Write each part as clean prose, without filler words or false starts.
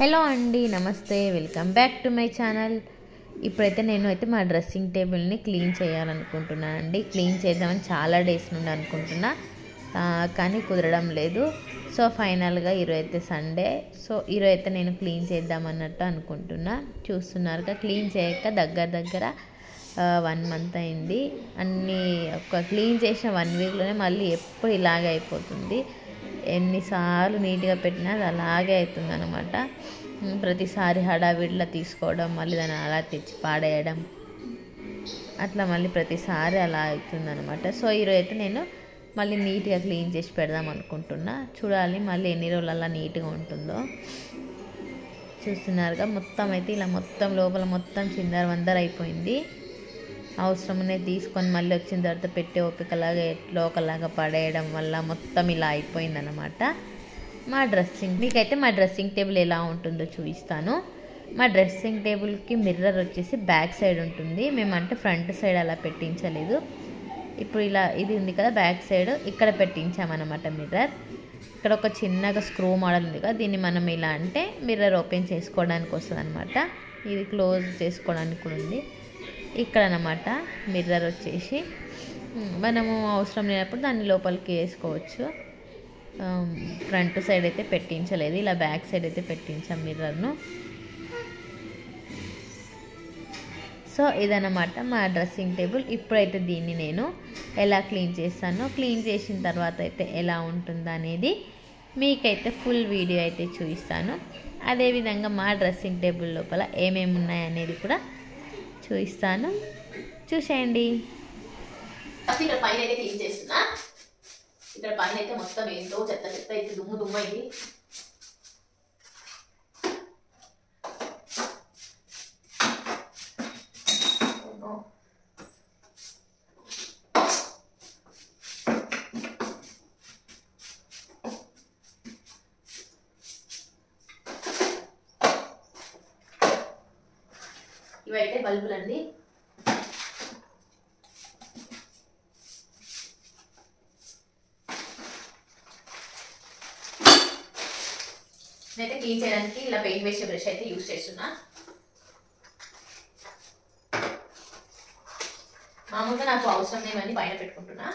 Hello అండి, నమస్తే, welcome back to my channel. ఇప్పుడైతే నేను మా డ్రెస్సింగ్ టేబుల్ని క్లీన్ చేయాలనుకుంటున్నాను అండి. క్లీన్ చేద్దామని చాలా డేస్ నుండి అనుకుంటున్నా, కానీ కుదరడం లేదు. సో ఫైనల్గా ఈరోజు అయితే సండే. సో ఈరోజు అయితే నేను క్లీన్ చేద్దామన్నట్టు అనుకుంటున్నా. చూస్తున్నారుగా, క్లీన్ చేయక దగ్గర 1 month అయింది. క్లీన్ చేసిన 1 weekలోనే మళ్ళీ ఎప్పుడు ఇలాగే అయిపోతుంది. ఎన్నిసార్లు నీట్గా పెట్టినా అది అలాగే అవుతుంది అనమాట. ప్రతిసారి హడావిడిలా తీసుకోవడం, మళ్ళీ దాన్ని అలా తెచ్చి పాడేయడం, అట్లా మళ్ళీ ప్రతిసారి అలా అవుతుంది అనమాట. సో ఈరోజు అయితే నేను మళ్ళీ నీట్గా క్లీన్ చేసి పెడదాం అనుకుంటున్నా. చూడాలి మళ్ళీ ఎన్ని రోజులు అలా నీట్గా ఉంటుందో. చూస్తున్నారుగా, మొత్తం అయితే ఇలా మొత్తం లోపల మొత్తం చిందరవందర అయిపోయింది. అవసరమనే తీసుకొని మళ్ళీ వచ్చిన తర్వాత పెట్టే ఓపికలాగా ఎట్లో ఒకలాగా పడేయడం వల్ల మొత్తం ఇలా అయిపోయిందనమాట. మీకైతే మా డ్రెస్సింగ్ టేబుల్ ఎలా ఉంటుందో చూపిస్తాను. మా డ్రెస్సింగ్ టేబుల్కి మిర్రర్ వచ్చేసి బ్యాక్ సైడ్ ఉంటుంది. మేమంటే ఫ్రంట్ సైడ్ అలా పెట్టించలేదు. ఇప్పుడు ఇలా ఇది ఉంది కదా, బ్యాక్ సైడ్ ఇక్కడ పెట్టించామన్నమాట మిర్రర్. ఇక్కడ ఒక చిన్నగా స్క్రూ మోడల్ ఉంది కదా, దీన్ని మనం ఇలా అంటే మిర్రర్ ఓపెన్ చేసుకోవడానికి వస్తుంది అనమాట. ఇది క్లోజ్ చేసుకోవడానికి కూడా ఉంది ఇక్కడ అన్నమాట. మిర్రర్ వచ్చేసి మనము అవసరం లేనప్పుడు దాన్ని లోపలికి వేసుకోవచ్చు. ఫ్రంట్ సైడ్ అయితే పెట్టించలేదు, ఇలా బ్యాక్ సైడ్ అయితే పెట్టించాం మిర్రర్ను. సో ఇదన్నమాట మా డ్రెస్సింగ్ టేబుల్. ఇప్పుడైతే దీన్ని నేను ఎలా క్లీన్ చేస్తానో, క్లీన్ చేసిన తర్వాత అయితే ఎలా ఉంటుందో అనేది మీకైతే ఫుల్ వీడియో అయితే చూపిస్తాను. అదేవిధంగా మా డ్రెస్సింగ్ టేబుల్ లోపల ఏమేమి ఉన్నాయనేది కూడా చూపిస్తాను, చూసేయండి. ఇక్కడ పైన అయితే క్లీన్ చేస్తున్నా. ఇక్కడ పైన అయితే మొత్తం ఏంటో చెత్త అయితే దుమ్ము అయింది. ఇవైతే బల్బులండి. నేనైతే క్లీన్ చేయడానికి ఇలా పెయింట్ వేసే బ్రష్ అయితే యూజ్ చేస్తున్నా. మామూలుగా నాకు అవసరం లేవన్నీ పైన పెట్టుకుంటున్నా.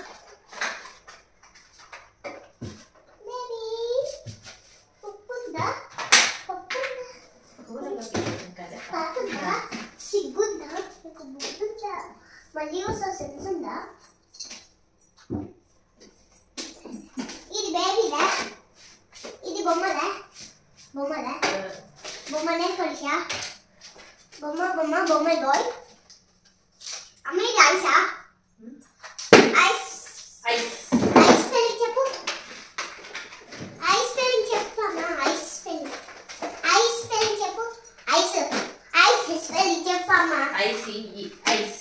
ఇది బేబీదా, ఇది బొమ్మనే కొలిసా, బొమ్మ బాయ్. అమ్మ ఇది ఐసా, ఐస్ స్పెల్లింగ్ చెప్పు. ఐస్ స్పెల్లింగ్ చెప్పు అమ్మ. ఐస్ స్పెల్లింగ్ చెప్పు. ఐస్ స్పెల్లింగ్ చెప్పు అమ్మ. ICE ice.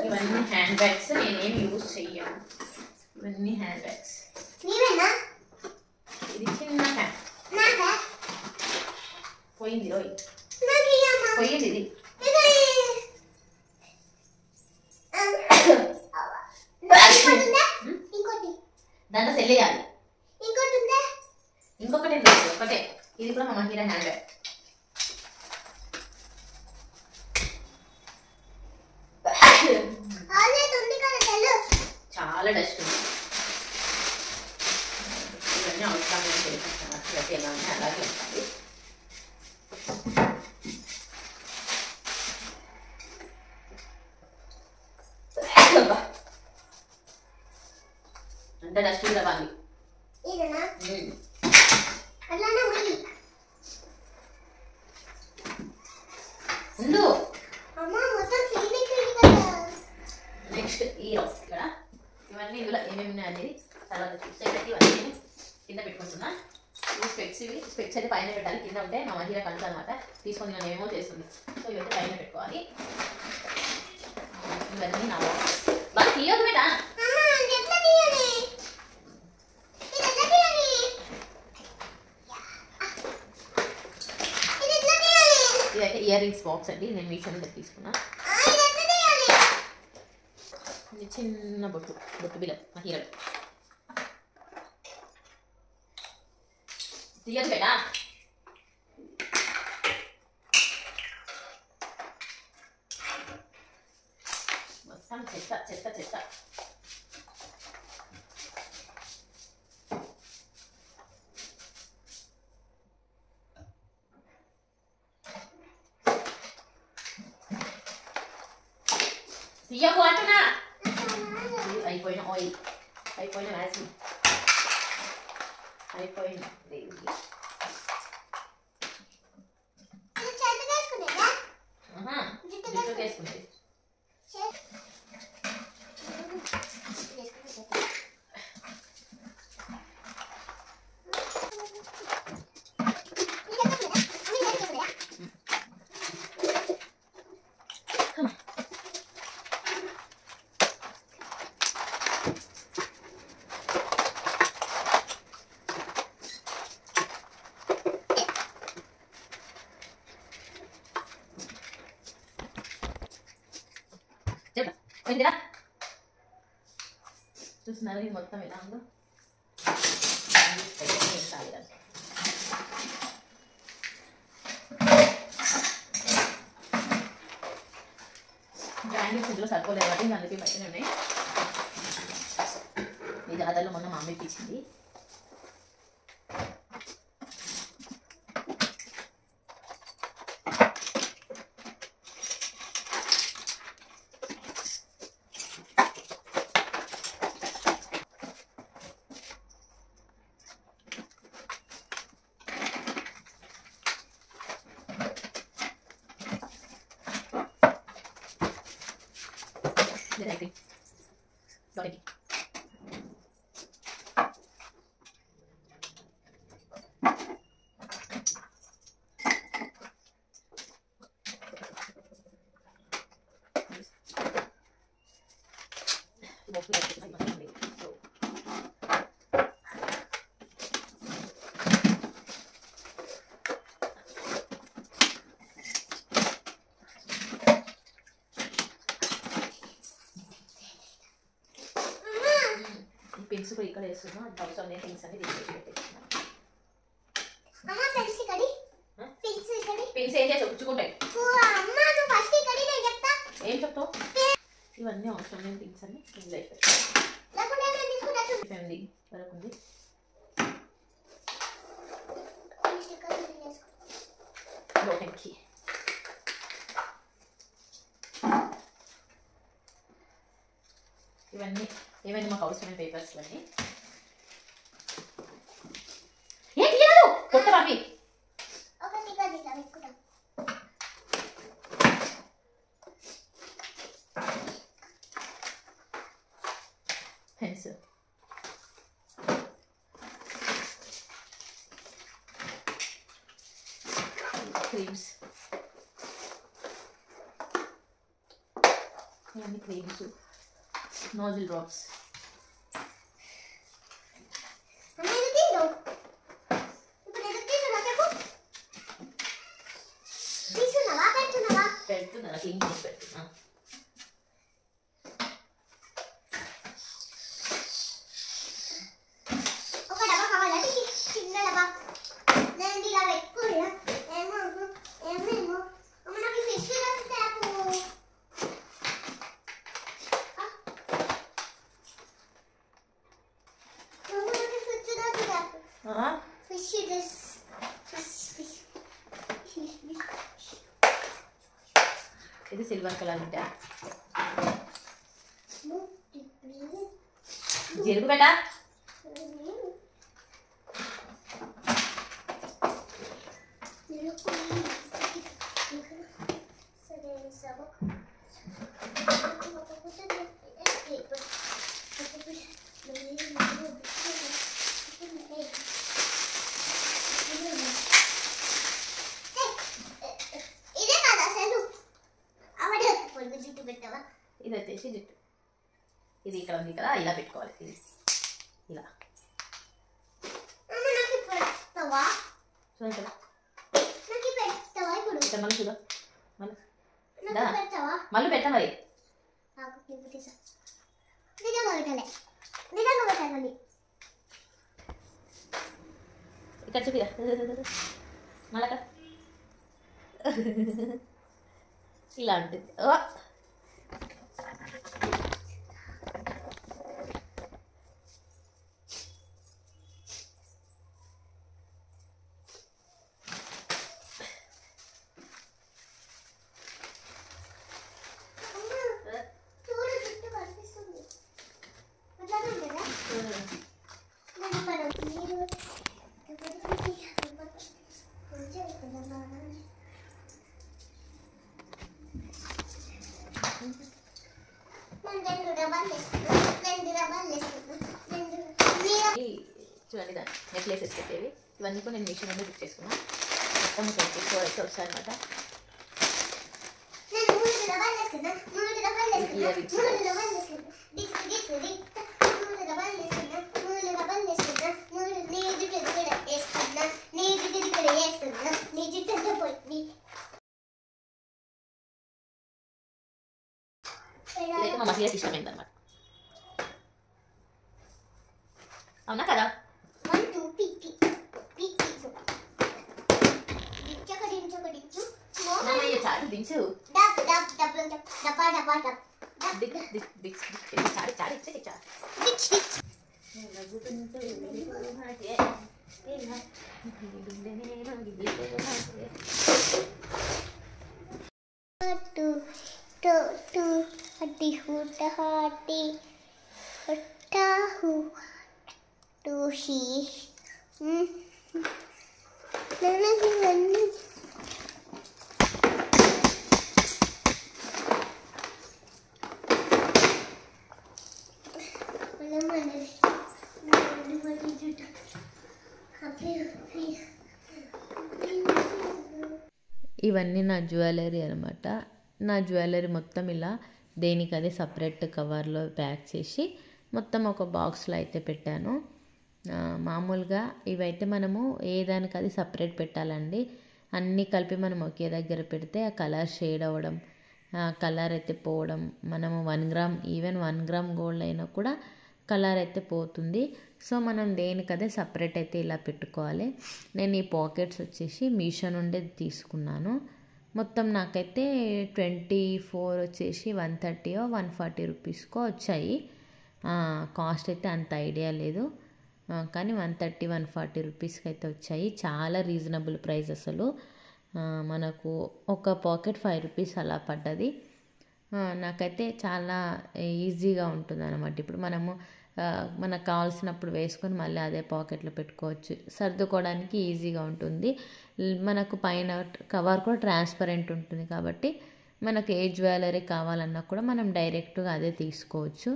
ఇవన్నీ హ్యాండ్ బ్యాగ్స్. నేనేం యూజ్ చెయ్యను. ఇవన్నీ హ్యాండ్ బ్యాగ్స్. నీవేనా? ఇది చిన్న హ్యాండ్. నాకా? పోయింది రోయ్, నాకియమ్మా. పోయింది ఇది. ఇంకోటి దాంట్లో సెల్లేయాలి. ఇంకోటి ఉందా? ఇంకొకటే ఒకటే. ఇది కూడా మా హీరో హ్యాండ్ బ్యాగ్. చాలా డస్ట్ ఉంది. ఇవన్నీ అవసరం తెలిసి ఎలా ఉన్నాయి అలాగే ఉంటాయి. అంత డస్ట్ రావాలి. ఉండు. నెక్స్ట్ ఈ రోజు ఇక్కడ ఇవన్నీ ఇందులో ఏమేమి ఉన్నాయి అనేది తర్వాత చూస్తే ఇవన్నీ నేను కింద పెట్టుకుంటున్నా. ఇవి స్పెక్స్ అయితే పైన పెట్టాలి. కింద ఉంటే మా మహిళ కలుసు అనమాట, తీసుకొని నేను ఏమేమో చేస్తుంది. సో ఇవైతే పైన పెట్టుకోవాలి. ఇవన్నీ నా బాగా తీయదు బేటా. ఇదైతే ఇయర్ రింగ్స్ బాక్స్ అండి, నేను మీషో మీద తీసుకున్నా. ఇది చిన్న బొట్టు బిల్ల మహీరలు తీయదు బేటా. మొత్తం చెత్త చెత్త చెత్త. తీయకు అంటున్నా. అయిపోయిన ఆయిల్, అయిపోయిన వ్యాసిన్, అయిపోయిన జుట్టు వేసుకుంటే చెప్పా చూస్తున్నారు ఇది మొత్తం ఎలా ఉందో. బ్రాండెడ్స్ ఇందులో సరిపోలేదు కాబట్టి అందుకే బయటనే ఉన్నాయి. ఈ జాతరలో మొన్న మా అమ్మ ఇచ్చింది. Directly. Got it. పిన్స్ కూడా ఇక్కడ వేస్తున్నా. అది అవసరం లేని థింగ్స్ అన్ని తీసేసి పెట్టేస్తున్నా. పిన్స్ ఏం చేసి ఉంచుకుంటాయి. ఏం చెప్తావు? ఇవన్నీ అవసరం లేని థింగ్స్ అన్ని ఇందులో ఫ్యామిలీ వరకు ఉంది. లోటెక్కి ఇవన్నీ ఏమైనా మాకు అవసరమైన పేపర్స్ ఇవన్నీ. ఏం తీయదు కొత్త అవి. పెన్స్, క్రీమ్స్, ఇవన్నీ క్రీమ్స్, నోజిల్ డ్రాప్స్. పెడుతున్నా క్లీన్ చేసి పెడుతున్నా. ఇది సిల్వర్ కలర్ ఉంటా. జరుగు బేటా. ఇది వచ్చేసి జుట్టు. ఇది ఇక్కడ ఉంది కదా, ఇలా పెట్టుకోవాలి. ఇది ఇలా చూడండి కదా. మళ్ళీ చూడ మళ్ళీ పెట్టా మరి. నిజంగా పెట్టాలి నిజంగా పెట్టాలి ఇక్కడ చూపిరా మళ్ళా ఇలా ఉంటుంది. చూడు చుట్టూ కనిపిస్తుంది అట్లానే ఉంటుందా నేను మనం మీరు చూడండి దాన్ని నెక్లెసెస్ పెట్టేవి ఇవన్నీ కూడా నేను మీషో నుండి బుక్ చేసుకున్నాను. మొత్తం 24 అయితే వస్తాయి అనమాట. ఇదైతే మా మహిళకి ఇష్టమైంది అనమాట. అవునా కదా? చాలు దించు చాలు ఇచ్చే చాలు ఇవన్నీ నా జ్యువెలరీ అనమాట. నా జ్యువెలరీ మొత్తం ఇలా దేనికది సపరేట్ కవర్లో ప్యాక్ చేసి మొత్తం ఒక బాక్స్లో అయితే పెట్టాను. మామూలుగా ఇవైతే మనము ఏ దానికి అది సపరేట్ పెట్టాలండి. అన్నీ కలిపి మనం ఒకే దగ్గర పెడితే ఆ కలర్ షేడ్ అవ్వడం, కలర్ అయితే పోవడం, మనము 1 గ్రామ్ ఈవెన్ 1 గ్రామ్ గోల్డ్ అయినా కూడా కలర్ అయితే పోతుంది. సో మనం దేనికదే సపరేట్ అయితే ఇలా పెట్టుకోవాలి. నేను ఈ పాకెట్స్ వచ్చేసి మీషో నుండి తీసుకున్నాను. మొత్తం నాకైతే 24 వచ్చేసి 130 140 రూపీస్కో వచ్చాయి. కాస్ట్ అయితే అంత ఐడియా లేదు, కానీ 130 140 రూపీస్కి అయితే వచ్చాయి. చాలా రీజనబుల్ ప్రైస్ అసలు. మనకు ఒక పాకెట్ 5 రూపీస్ అలా పడ్డది. నాకైతే చాలా ఈజీగా ఉంటుంది అన్నమాట. ఇప్పుడు మనము మనకు కావాల్సినప్పుడు వేసుకొని మళ్ళీ అదే పాకెట్లో పెట్టుకోవచ్చు, సర్దుకోవడానికి ఈజీగా ఉంటుంది. మనకు పైన కవర్ కూడా ట్రాన్స్పరెంట్ ఉంటుంది కాబట్టి మనకు ఏ జ్యువెలరీ కావాలన్నా కూడా మనం డైరెక్ట్గా అదే తీసుకోవచ్చు.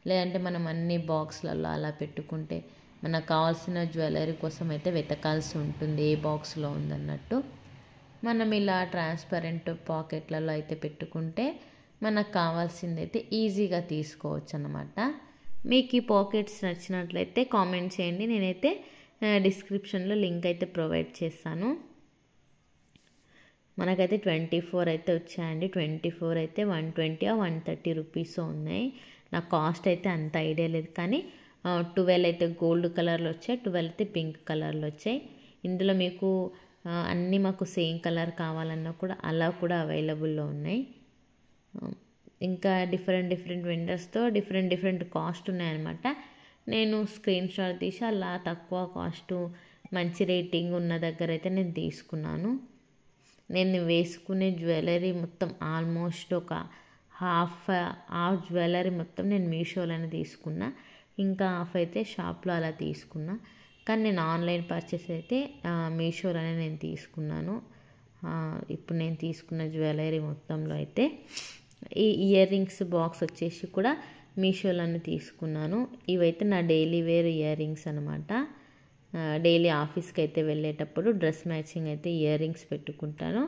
లేదంటే మనం అన్ని బాక్స్లలో అలా పెట్టుకుంటే మనకు కావాల్సిన జ్యువెలరీ కోసం అయితే వెతకాల్సి ఉంటుంది ఏ బాక్స్లో ఉందన్నట్టు. మనం ఇలా ట్రాన్స్పరెంట్ పాకెట్లలో అయితే పెట్టుకుంటే మనకు కావాల్సింది అయితే ఈజీగా తీసుకోవచ్చు అన్నమాట. మీకు ఈ పాకెట్స్ నచ్చినట్లయితే కామెంట్ చేయండి, నేనైతే డిస్క్రిప్షన్లో లింక్ అయితే ప్రొవైడ్ చేస్తాను. మనకైతే 24 అయితే వచ్చాయండి. 24 అయితే 120 130 రూపీస్ ఉన్నాయి. నా కాస్ట్ అయితే అంత ఐడియా లేదు, కానీ 12 అయితే గోల్డ్ కలర్లో వచ్చాయి, 12 అయితే పింక్ కలర్లో వచ్చాయి. ఇందులో మీకు అన్నీ మాకు సేమ్ కలర్ కావాలన్నా కూడా అలా కూడా అవైలబుల్లో ఉన్నాయి. ఇంకా డిఫరెంట్ వెండర్స్తో డిఫరెంట్ కాస్ట్ ఉన్నాయన్నమాట. నేను స్క్రీన్ షాట్ తీసి అలా తక్కువ కాస్ట్ మంచి రేటింగ్ ఉన్న దగ్గర అయితే నేను తీసుకున్నాను. నేను వేసుకునే జ్యువెలరీ మొత్తం ఆల్మోస్ట్ ఒక హాఫ్ జ్యువెలరీ మొత్తం నేను మీషోలోనే తీసుకున్నా, ఇంకా హాఫ్ అయితే షాప్లో అలా తీసుకున్నా. కానీ నేను ఆన్లైన్ పర్చేస్ అయితే మీషోలోనే నేను తీసుకున్నాను. ఇప్పుడు నేను తీసుకున్న జ్యువెలరీ మొత్తంలో అయితే ఈ ఇయర్ రింగ్స్ బాక్స్ వచ్చేసి కూడా మీషోలోనే తీసుకున్నాను. ఇవైతే నా డైలీ వేర్ ఇయర్ రింగ్స్ అనమాట. డైలీ ఆఫీస్కి అయితే వెళ్ళేటప్పుడు డ్రెస్ మ్యాచింగ్ అయితే ఇయర్ రింగ్స్ పెట్టుకుంటాను.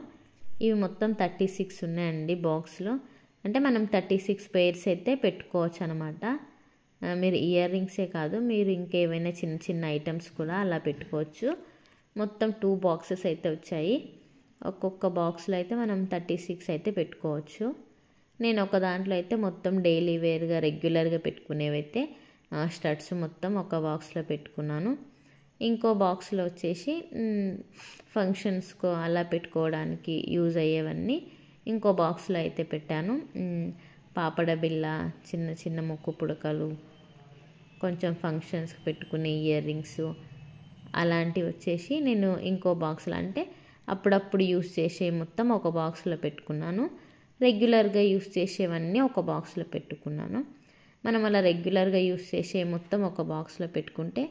ఇవి మొత్తం 36 ఉన్నాయండి బాక్స్లో. అంటే మనం 36 పెయిర్స్ అయితే పెట్టుకోవచ్చు అనమాట. మీరు ఇయర్ రింగ్సే కాదు, మీరు ఇంకేమైనా చిన్న ఐటమ్స్ కూడా అలా పెట్టుకోవచ్చు. మొత్తం 2 బాక్సెస్ అయితే వచ్చాయి. ఒక్కొక్క బాక్స్లో అయితే మనం 36 అయితే పెట్టుకోవచ్చు. నేను ఒక దాంట్లో అయితే మొత్తం డైలీ వేర్గా రెగ్యులర్గా పెట్టుకునేవైతే స్టడ్స్ మొత్తం ఒక బాక్స్లో పెట్టుకున్నాను. ఇంకో బాక్స్లో వచ్చేసి ఫంక్షన్స్కో అలా పెట్టుకోవడానికి యూజ్ అయ్యేవన్నీ ఇంకో బాక్స్లో అయితే పెట్టాను. పాపడ బిళ్ళ, చిన్న చిన్న ముక్కు పుడకలు, కొంచెం ఫంక్షన్స్కి పెట్టుకునే ఇయర్ రింగ్స్ అలాంటివి వచ్చేసి నేను ఇంకో బాక్స్లో, అంటే అప్పుడప్పుడు యూస్ చేసే మొత్తం ఒక బాక్స్లో పెట్టుకున్నాను. రెగ్యులర్గా యూస్ చేసేవన్నీ ఒక బాక్స్లో పెట్టుకున్నాను. మనం అలా రెగ్యులర్గా యూస్ చేసే మొత్తం ఒక బాక్స్లో పెట్టుకుంటే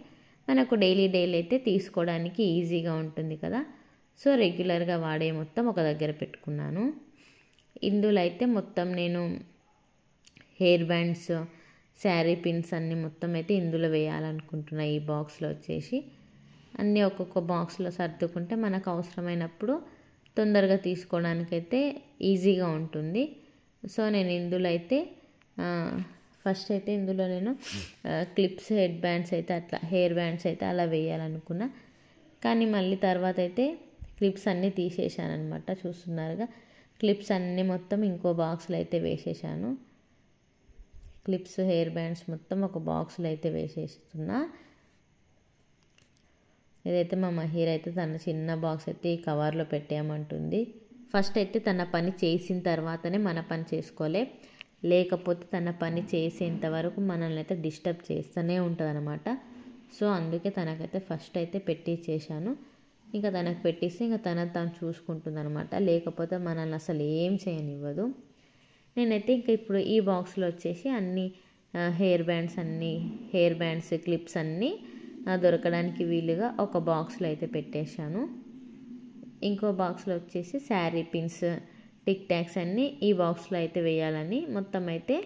మనకు డైలీ అయితే తీసుకోవడానికి ఈజీగా ఉంటుంది కదా. సో రెగ్యులర్గా వాడే మొత్తం ఒక దగ్గర పెట్టుకున్నాను. ఇందులో అయితే మొత్తం నేను హెయిర్ బ్యాండ్స్, శారీ పిన్స్ అన్నీ మొత్తం అయితే ఇందులో వేయాలనుకుంటున్నా. ఈ బాక్స్లో వచ్చేసి అన్నీ ఒక్కొక్క బాక్స్లో సర్దుకుంటే మనకు అవసరమైనప్పుడు తొందరగా తీసుకోవడానికైతే ఈజీగా ఉంటుంది. సో నేను ఇందులో అయితే ఫస్ట్ అయితే ఇందులో నేను క్లిప్స్, హెడ్ బ్యాండ్స్ అయితే అట్లా హెయిర్ బ్యాండ్స్ అయితే అలా వేయాలనుకున్నా. కానీ మళ్ళీ తర్వాత అయితే క్లిప్స్ అన్నీ తీసేసాను అనమాట. చూస్తున్నారుగా, క్లిప్స్ అన్నీ మొత్తం ఇంకో బాక్స్లో అయితే వేసేసాను. క్లిప్స్, హెయిర్ బ్యాండ్స్ మొత్తం ఒక బాక్స్లో అయితే వేసేస్తున్నా. ఇదైతే మా మహీర్ అయితే తన చిన్న బాక్స్ అయితే ఈ కవర్లో పెట్టేయమంటుంది. ఫస్ట్ అయితే తన పని చేసిన తర్వాతనే మన పని చేసుకోలే, లేకపోతే తన పని చేసేంత వరకు మనల్ని అయితే డిస్టర్బ్ చేస్తూనే ఉంటుంది అనమాట. సో అందుకే తనకైతే ఫస్ట్ అయితే పెట్టించేసాను. ఇంకా తనకు పెట్టిస్తే ఇంకా తను చూసుకుంటుంది అనమాట, లేకపోతే మనల్ని అసలు ఏం చేయనివ్వదు. నేనైతే ఇంకా ఇప్పుడు ఈ బాక్స్లో వచ్చేసి అన్ని హెయిర్ బ్యాండ్స్, క్లిప్స్ అన్నీ దొరకడానికి వీలుగా ఒక బాక్స్లో అయితే పెట్టేశాను. ఇంకో బాక్స్లో వచ్చేసి శారీ పిన్స్, టిక్ టాక్స్ అన్నీ ఈ బాక్స్లో అయితే వేయాలని మొత్తం అయితే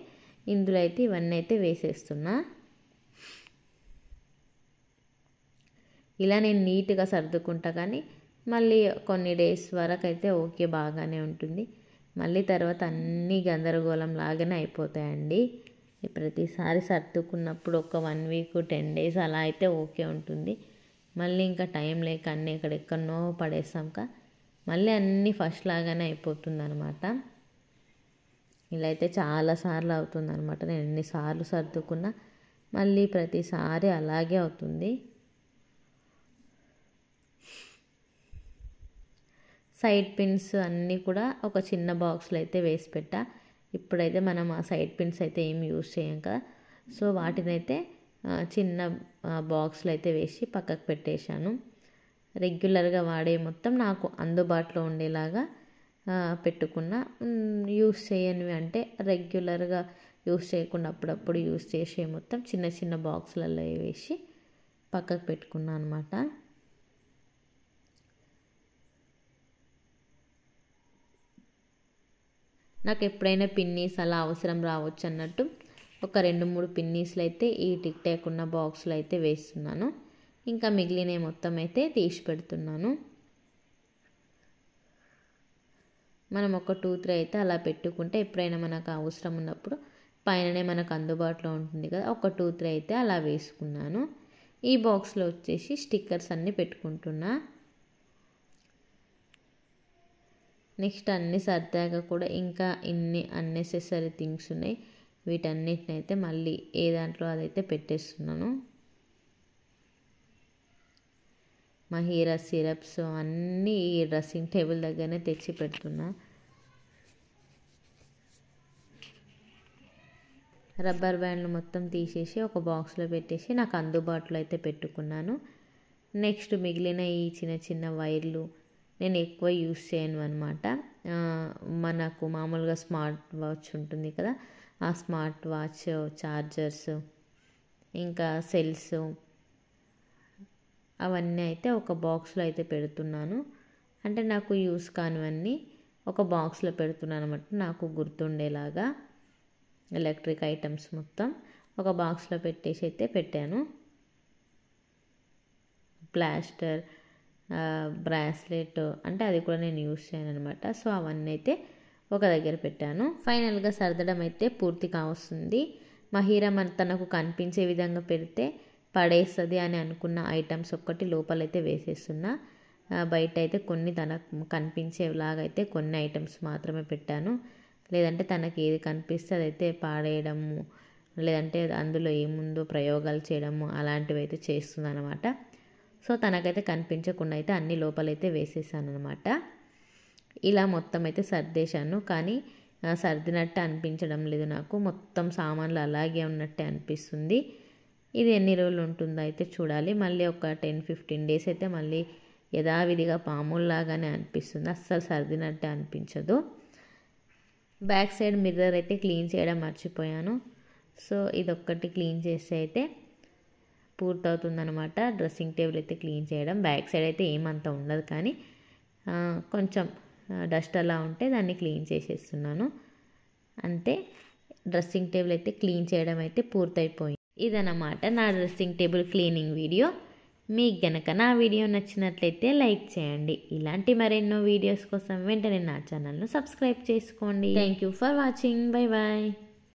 ఇందులో అయితే ఇవన్నీ అయితే వేసేస్తున్నా. ఇలా నేను నీట్గా సర్దుకుంటా, కానీ మళ్ళీ కొన్ని డేస్ వరకు అయితే ఓకే బాగానే ఉంటుంది. మళ్ళీ తర్వాత అన్నీ గందరగోళం లాగానే అయిపోతాయండి. ప్రతిసారి సర్దుకున్నప్పుడు ఒక 1 వీక్ 10 డేస్ అలా అయితే ఓకే ఉంటుంది. మళ్ళీ ఇంకా టైం లేక అన్నీ ఎక్కడెక్కడనో పడేసాక మళ్ళీ అన్నీ ఫస్ట్ లాగానే అయిపోతుంది అనమాట. ఇలా అయితే చాలాసార్లు అవుతుంది అనమాట. నేను ఎన్నిసార్లు సర్దుకున్నా మళ్ళీ ప్రతిసారి అలాగే అవుతుంది. సైడ్ పిన్స్ అన్నీ కూడా ఒక చిన్న బాక్స్లో అయితే వేసి పెట్టా. ఇప్పుడైతే మనం ఆ సైడ్ పిన్స్ అయితే ఏం యూజ్ చేయం కదా. సో వాటిని అయితే చిన్న బాక్స్లో అయితే వేసి పక్కకు పెట్టేశాను. రెగ్యులర్గా వాడే మొత్తం నాకు అందుబాటులో ఉండేలాగా పెట్టుకున్న. యూస్ చేయనివి అంటే రెగ్యులర్గా యూస్ చేయకుండా అప్పుడప్పుడు యూస్ చేసే మొత్తం చిన్న చిన్న బాక్స్లలో వేసి పక్కకు పెట్టుకున్నాను అనమాట. నాకు ఎప్పుడైనా పిన్నీస్ అలా అవసరం రావచ్చు అన్నట్టు ఒక 2-3 పిన్నీస్లు అయితే ఈ టిక్ టాక్ ఉన్న బాక్స్లో అయితే వేస్తున్నాను. ఇంకా మిగిలిన మొత్తం అయితే తీసి పెడుతున్నాను. మనం ఒక 2-3 అయితే అలా పెట్టుకుంటే ఎప్పుడైనా మనకు అవసరం ఉన్నప్పుడు పైననే మనకు అందుబాటులో ఉంటుంది కదా. ఒక 2-3 అయితే అలా వేసుకున్నాను. ఈ బాక్స్లో వచ్చేసి స్టిక్కర్స్ అన్నీ పెట్టుకుంటున్నా. నెక్స్ట్ అన్నీ సర్దాక కూడా ఇంకా ఇన్ని అన్నెసెసరీ థింగ్స్ ఉన్నాయి. వీటన్నిటిని అయితే మళ్ళీ ఏ దాంట్లో అదైతే పెట్టేస్తున్నాను. మహీరా సిరప్స్ అన్నీ ఈ డ్రెస్సింగ్ టేబుల్ దగ్గరనే తెచ్చి పెడుతున్నా. రబ్బర్ బ్యాండ్లు మొత్తం తీసేసి ఒక బాక్స్లో పెట్టేసి నాకు అందుబాటులో అయితే పెట్టుకున్నాను. నెక్స్ట్ మిగిలిన ఈ చిన్న చిన్న వైర్లు నేను ఎక్కువ యూస్ చేయను అనమాట. మనకు మామూలుగా స్మార్ట్ వాచ్ ఉంటుంది కదా, ఆ స్మార్ట్ వాచ్ చార్జర్స్, ఇంకా సెల్స్ అవన్నీ అయితే ఒక బాక్స్లో అయితే పెడుతున్నాను. అంటే నాకు యూస్ కానివన్నీ ఒక బాక్స్లో పెడుతున్నాను అనమాట. నాకు గుర్తుండేలాగా ఎలక్ట్రిక్ ఐటమ్స్ మొత్తం ఒక బాక్స్లో పెట్టేసి అయితే పెట్టాను. ప్లాస్టర్, బ్రాస్లెట్ అంటే అది కూడా నేను యూస్ చేయను అనమాట. సో అవన్నీ అయితే ఒక దగ్గర పెట్టాను. ఫైనల్గా సర్దడం అయితే పూర్తి కావస్తుంది. మహీరా తనకు కనిపించే విధంగా పెడితే పడేస్తుంది అని అనుకున్న ఐటమ్స్ ఒక్కటి లోపలైతే వేసేస్తున్నా. బయట అయితే కొన్ని తనకు కనిపించేలాగా అయితే కొన్ని ఐటమ్స్ మాత్రమే పెట్టాను. లేదంటే తనకి ఏది కనిపిస్తే అదైతే పాడేయడము, లేదంటే అందులో ఏముందో ప్రయోగాలు చేయడము అలాంటివి అయితే చేస్తుంది అనమాట. సో తనకైతే కనిపించకుండా అయితే అన్ని లోపలైతే వేసేసాను అనమాట. ఇలా మొత్తం అయితే సర్దేశాను, కానీ సర్దినట్టు అనిపించడం లేదు నాకు. మొత్తం సామాన్లు అలాగే ఉన్నట్టే అనిపిస్తుంది. ఇది ఎన్ని రోజులు ఉంటుందో అయితే చూడాలి. మళ్ళీ ఒక 10-15 డేస్ అయితే మళ్ళీ యథావిధిగా మామూలులాగానే అనిపిస్తుంది, అస్సలు సర్దినట్టే అనిపించదు. బ్యాక్ సైడ్ మిర్రర్ అయితే క్లీన్ చేయడం మర్చిపోయాను. సో ఇదొక్కటి క్లీన్ చేస్తే అయితే పూర్తవుతుందనమాట. డ్రెస్సింగ్ టేబుల్ అయితే క్లీన్ చేయడం. బ్యాక్ సైడ్ అయితే ఏమంత ఉండదు, కానీ కొంచెం డస్ట్ అలా ఉంటే దాన్ని క్లీన్ చేసేస్తున్నాను అంతే. డ్రెస్సింగ్ టేబుల్ అయితే క్లీన్ చేయడం అయితే పూర్తయిపోయింది. ఇదన్నమాట నా డ్రెస్సింగ్ టేబుల్ క్లీనింగ్ వీడియో. మీకు గనక నా వీడియో నచ్చినట్లయితే లైక్ చేయండి. ఇలాంటి మరెన్నో వీడియోస్ కోసం వెంటనే నా ఛానల్ను సబ్స్క్రైబ్ చేసుకోండి. Thank you for watching. Bye bye.